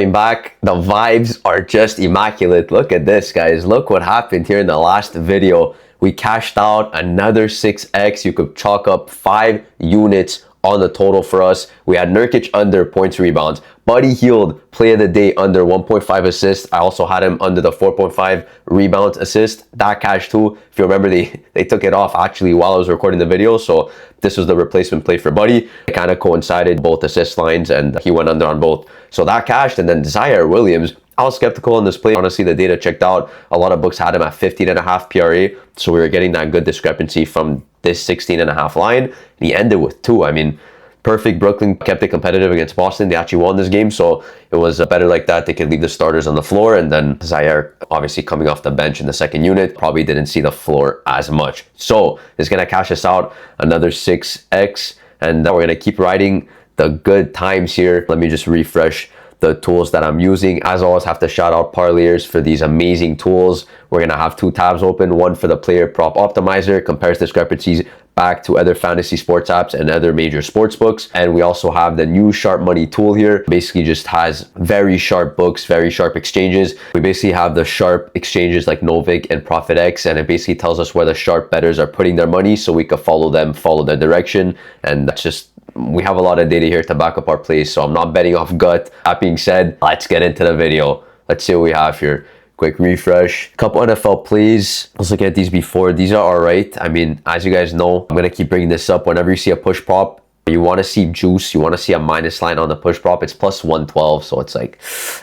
Coming back, the vibes are just immaculate. Look at this, guys. Look what happened here in the last video. We cashed out another 6x. You could chalk up 5 units on the total for us. We had Nurkic under points, rebounds. Buddy Hield, play of the day, under 1.5 assists. I also had him under the 4.5 rebounds assist. That cash too. If you remember, they took it off actually while I was recording the video. So this was the replacement play for Buddy. It kind of coincided both assist lines and he went under on both. So that cashed. And then Zaire Williams, I was skeptical on this play. Honestly, the data checked out. A lot of books had him at 15.5 PRA. So we were getting that good discrepancy from this 16.5 line. And he ended with 2. I mean, perfect. Brooklyn kept it competitive against Boston. They actually won this game. So it was better like that. They could leave the starters on the floor. And then Zaire, obviously coming off the bench in the second unit, probably didn't see the floor as much. So it's going to cash us out another 6x. And we're going to keep riding the good times here. Let me just refresh the tools that I'm using. As always, have to shout out Parlayers for these amazing tools. We're gonna have 2 tabs open, one for the player prop optimizer, compares discrepancies back to other fantasy sports apps and other major sports books. And we also have the new Sharp Money tool here. Basically just has very sharp books, very sharp exchanges. We basically have the sharp exchanges like NOV and PRIZEPICKS, and it basically tells us where the sharp bettors are putting their money so we could follow them, follow their direction. And that's just, we have a lot of data here to back up our plays, so I'm not betting off gut. That being said, let's get into the video. Let's see what we have here. Quick refresh. Couple NFL plays. Let's look at these before. These are all right. I mean, as you guys know, I'm going to keep bringing this up. Whenever you see a push prop, you want to see juice. You want to see a minus line on the push prop. It's plus 112, so it's like,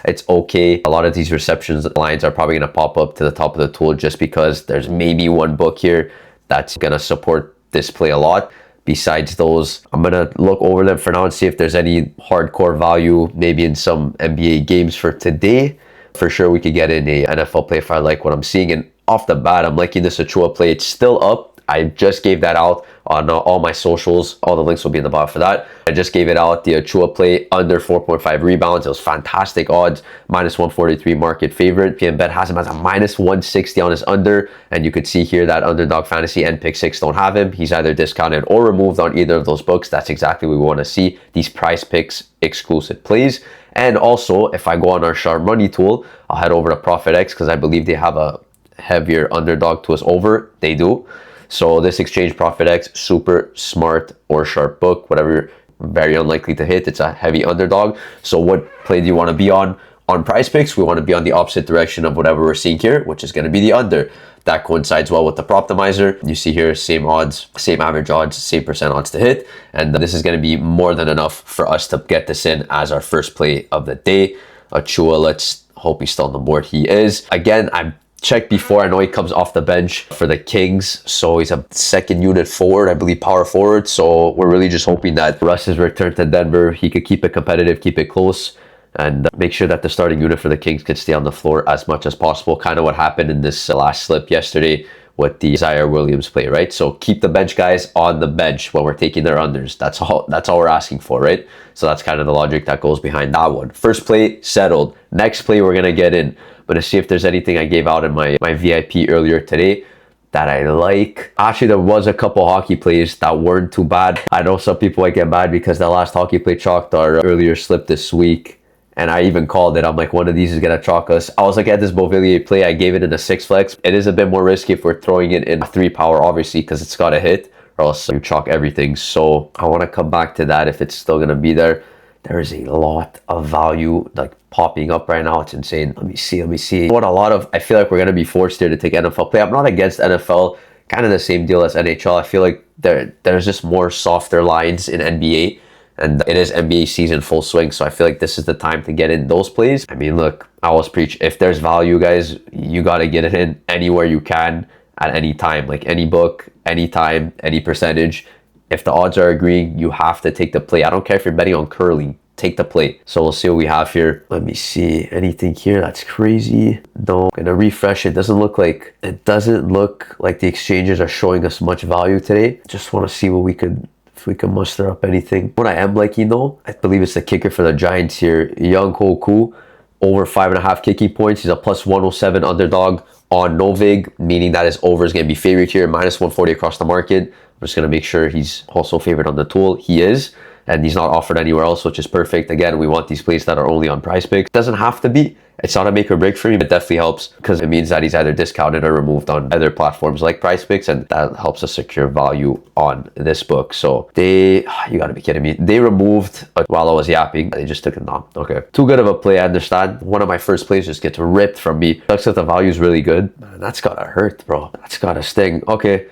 it's okay. A lot of these receptions lines are probably going to pop up to the top of the tool just because there's maybe one book here that's going to support this play a lot. Besides those, I'm going to look over them for now and see if there's any hardcore value, maybe in some NBA games for today. For sure, we could get in a NFL play if I like what I'm seeing. And off the bat, I'm liking this Achua play. It's still up. I just gave that out on all my socials. All the links will be in the bio for that. I just gave it out, the Achua play under 4.5 rebounds. It was fantastic odds, minus 143 market favorite. PMBet has him as a minus 160 on his under. And you could see here that Underdog Fantasy and Pick 6 don't have him. He's either discounted or removed on either of those books. That's exactly what we want to see, these PrizePicks exclusive plays. And also, if I go on our Sharp Money tool, I'll head over to ProfitX because I believe they have a heavier underdog to us over. They do. So this exchange ProfitX, super smart or sharp book, whatever, very unlikely to hit. It's a heavy underdog. So what play do you want to be on? On PrizePicks, we want to be on the opposite direction of whatever we're seeing here, which is going to be the under. That coincides well with the prop optimizer. You see here, same odds, same average odds, same percent odds to hit. And this is going to be more than enough for us to get this in as our first play of the day. Achua, let's hope he's still on the board. He is. Again, I'm checked before. I know he comes off the bench for the Kings, so he's a second unit forward, I believe, power forward. So we're really just hoping that Russ's return to Denver, he could keep it competitive, keep it close, and make sure that the starting unit for the Kings could stay on the floor as much as possible. Kind of what happened in this last slip yesterday with the Zaire Williams play, right? So keep the bench guys on the bench when we're taking their unders. That's all we're asking for, right? So that's kind of the logic that goes behind that one. First play settled. Next play we're gonna get in. I'm gonna see if there's anything I gave out in my VIP earlier today that I like. Actually, there was a couple hockey plays that weren't too bad. I know some people might get mad because the last hockey play chalked our earlier slip this week. And I even called it. I'm like, one of these is going to chalk us. I was like, at this Beauvillier play, I gave it in a 6 flex. It is a bit more risky if we're throwing it in a 3 power, obviously, because it's got to hit, or else you chalk everything. So I want to come back to that if it's still going to be there. There is a lot of value like popping up right now. It's insane. Let me see. What a lot of, I feel like we're going to be forced here to take NFL play. I'm not against NFL. Kind of the same deal as NHL. I feel like there's just more softer lines in NBA. And it is NBA season full swing, so I feel like this is the time to get in those plays. I mean, look, I always preach, if there's value, guys, you got to get it in anywhere you can at any time. Like any book, any time, any percentage. If the odds are agreeing, you have to take the play. I don't care if you're betting on curling. Take the play. So we'll see what we have here. Let me see. Anything here that's crazy? No. I'm gonna refresh. It doesn't look like the exchanges are showing us much value today. Just want to see what we could, if we can muster up anything. What I am liking though, I believe it's the kicker for the Giants here, Young Hoku, over 5.5 kicking points. He's a plus 107 underdog on Novig, meaning that his over is going to be favored here, minus 140 across the market. I'm just going to make sure he's also favored on the tool. He is. and he's not offered anywhere else, which is perfect. Again, we want these plays that are only on PrizePicks. Doesn't have to be. It's not a make or break for me, but it definitely helps because it means that he's either discounted or removed on other platforms like PrizePicks, and that helps us secure value on this book. So you gotta be kidding me. They removed while I was yapping. They just took it down. Okay. Too good of a play, I understand. One of my first plays just gets ripped from me. Sucks that the value is really good. Man, that's gotta hurt, bro. That's gotta sting. Okay.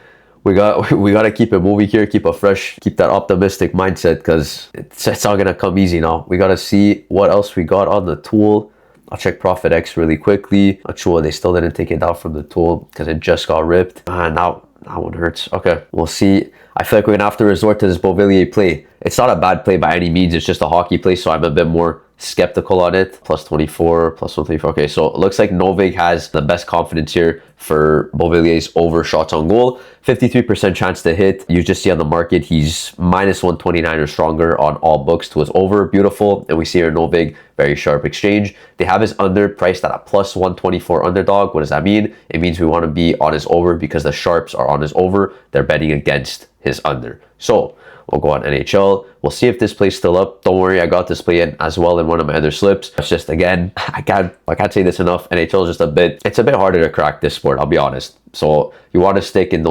We gotta keep it moving here, keep that optimistic mindset, because it's not gonna come easy now. We gotta see what else we got on the tool. I'll check PRIZEPICKS really quickly. Not sure they still didn't take it down from the tool because it just got ripped. Now that one hurts. Okay, we'll see. I feel like we're gonna have to resort to this Beauvillier play. It's not a bad play by any means. It's just a hockey play, so I'm a bit more skeptical on it. Plus 24, plus 134. Okay, so it looks like NOV has the best confidence here for Beauvillier's over shots on goal. 53% chance to hit. You just see on the market, he's minus 129 or stronger on all books to his over. Beautiful. And we see here NOV, very sharp exchange. They have his under priced at a plus 124 underdog. What does that mean? It means we want to be on his over because the sharps are on his over. They're betting against his under. So we'll go on NHL. We'll see if this play's still up. Don't worry, I got this play in as well in one of my other slips. It's just, again, I can't say this enough. NHL is it's a bit harder to crack this sport, I'll be honest. So you want to stick in the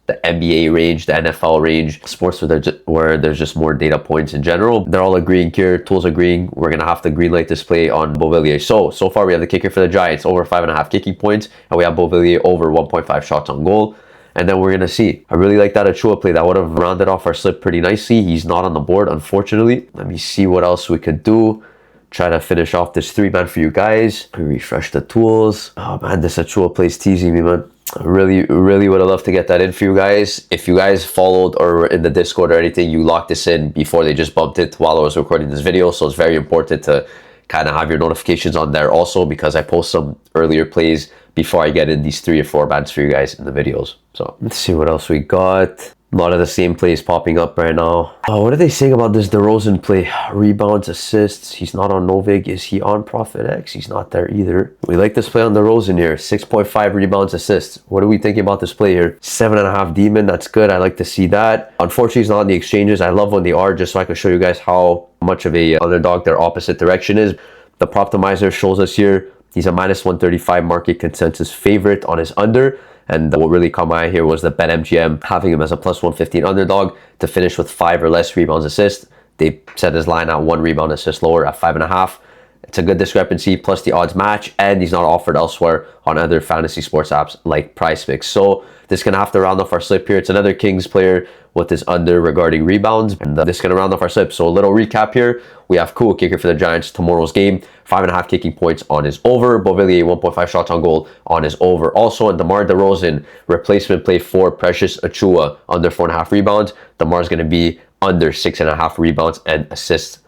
NBA range, the NFL range, sports where there's just more data points in general. They're all agreeing here. Tools agreeing. We're going to have to greenlight this play on Beauvillier. So far we have the kicker for the Giants over 5.5 kicking points, and we have Beauvillier over 1.5 shots on goal. And then we're going to see. I really like that Achua play. That would have rounded off our slip pretty nicely. He's not on the board, unfortunately. Let me see what else we could do. Try to finish off this 3-man for you guys. Refresh the tools. Oh man, this Achua play is teasing me, man. I really would have loved to get that in for you guys. If you guys followed or were in the Discord or anything, you locked this in before they just bumped it while I was recording this video. So it's very important to kind of have your notifications on there also, because I post some earlier plays before I get in these 3 or 4 bands for you guys in the videos. So let's see what else we got. A lot of the same plays popping up right now. Oh, what are they saying about this DeRozan play? Rebounds, assists. He's not on NOV. Is he on PRIZEPICKS? He's not there either. We like this play on DeRozan here. 6.5 rebounds, assists. What are we thinking about this play here? 7.5 demon. That's good. I like to see that. Unfortunately, he's not on the exchanges. I love when they are, just so I can show you guys how much of a underdog their opposite direction is. The Proptimizer shows us here he's a minus 135 market consensus favorite on his under. And what really caught my eye here was the BetMGM having him as a plus 115 underdog to finish with 5 or less rebounds, assists. They set his line at 1 rebound assist lower at 5.5. It's a good discrepancy, plus the odds match, and he's not offered elsewhere on other fantasy sports apps like PrizePicks. So this is going to have to round off our slip here. It's another Kings player with his under regarding rebounds, and this is going to round off our slip. So a little recap here. We have Kua, kicker for the Giants, tomorrow's game. 5.5 kicking points on his over. Beauvillier, 1.5 shots on goal on his over. Also, and DeMar DeRozan, replacement play for Precious Achua, under 4.5 rebounds. DeMar's going to be under 6.5 rebounds and assists.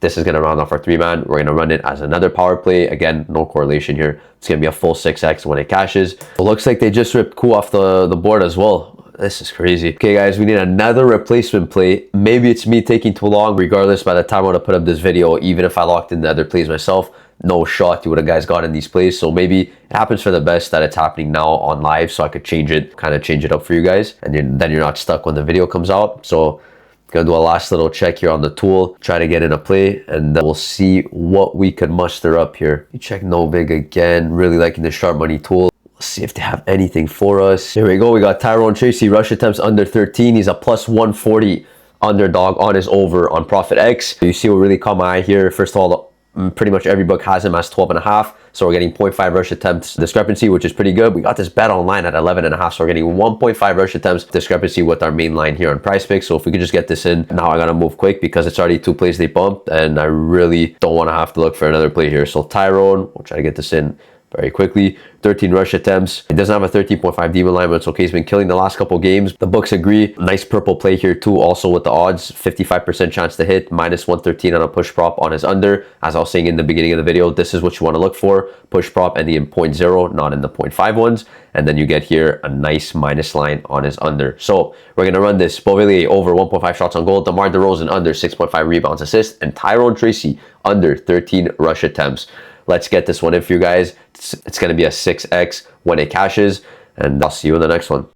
This is going to round off our 3-man. We're going to run it as another power play. Again, no correlation here. It's going to be a full 6x when it cashes. It looks like they just ripped Kua off the board as well. This is crazy. Okay, guys, we need another replacement play. Maybe it's me taking too long. Regardless, by the time I want to put up this video, even if I locked in the other plays myself, no shot you would have guys gotten these plays. So maybe it happens for the best that it's happening now on live, so I could change it up for you guys, and then you're not stuck when the video comes out. So gonna do a last little check here on the tool, try to get in a play, and then we'll see what we could muster up here. You check NOV again. Really liking the sharp money tool. Let's see if they have anything for us. Here we go. We got Tyrone Tracy, rush attempts under 13. He's a plus 140 underdog on his over on PRIZEPICKS. You see what really caught my eye here. First of all, pretty much every book has him as 12.5. So we're getting 0.5 rush attempts discrepancy, which is pretty good. We got this bet online at 11.5. So we're getting 1.5 rush attempts discrepancy with our main line here on PrizePicks. So if we could just get this in, now I got to move quick because it's already 2 plays they bumped. And I really don't want to have to look for another play here. So Tyrone, we'll try to get this in very quickly. 13 rush attempts. It doesn't have a 13.5 demon line, but it's okay. He's been killing the last couple games. The books agree. Nice purple play here too. Also with the odds, 55% chance to hit, minus 113 on a push prop on his under. As I was saying in the beginning of the video, this is what you want to look for. Push prop ending in 0.0, not in the 0.5 ones. And then you get here a nice minus line on his under. So we're going to run this. Beauvillier over 1.5 shots on goal. DeMar DeRozan under 6.5 rebounds, assists. And Tyrone Tracy under 13 rush attempts. Let's get this one in for you guys. It's going to be a 6x when it cashes, and I'll see you in the next one.